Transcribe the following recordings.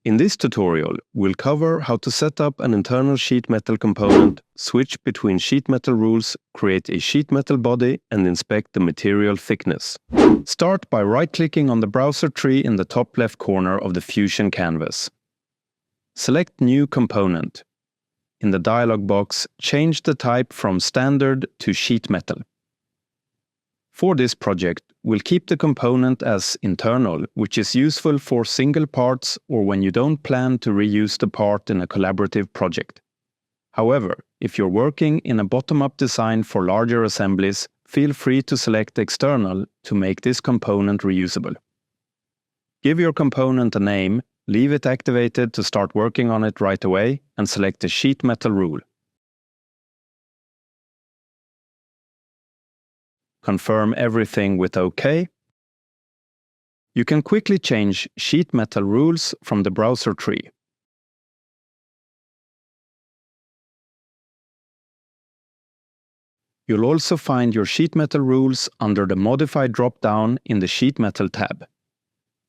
In this tutorial, we'll cover how to set up an internal sheet metal component, switch between sheet metal rules, create a sheet metal body, and inspect the material thickness. Start by right-clicking on the browser tree in the top left corner of the Fusion canvas. Select New Component. In the dialog box, change the type from Standard to Sheet Metal. For this project, we'll keep the component as internal, which is useful for single parts or when you don't plan to reuse the part in a collaborative project. However, if you're working in a bottom-up design for larger assemblies, feel free to select External to make this component reusable. Give your component a name, leave it activated to start working on it right away, and select the Sheet Metal rule. Confirm everything with OK. You can quickly change sheet metal rules from the browser tree. You'll also find your sheet metal rules under the Modify drop-down in the Sheet Metal tab.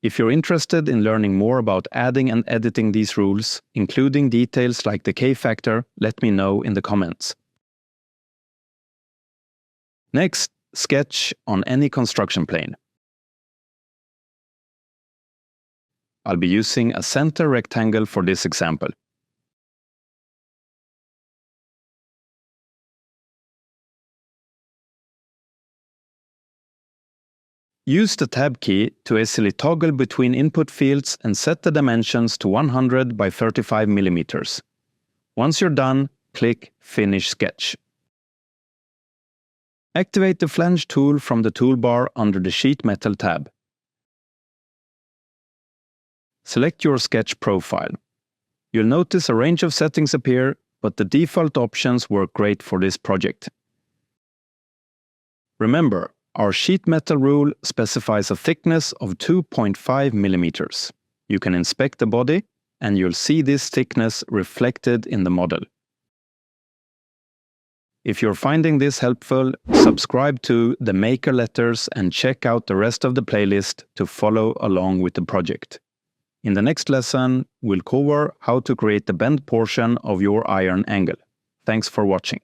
If you're interested in learning more about adding and editing these rules, including details like the K-factor, let me know in the comments. Next, sketch on any construction plane. I'll be using a center rectangle for this example. Use the Tab key to easily toggle between input fields and set the dimensions to 100 by 35 mm. Once you're done, click Finish Sketch. Activate the Flange tool from the toolbar under the Sheet Metal tab. Select your sketch profile. You'll notice a range of settings appear, but the default options work great for this project. Remember, our sheet metal rule specifies a thickness of 2.5 mm. You can inspect the body, and you'll see this thickness reflected in the model. If you're finding this helpful, subscribe to the Maker Letters and check out the rest of the playlist to follow along with the project. In the next lesson, we'll cover how to create the bent portion of your iron angle. Thanks for watching.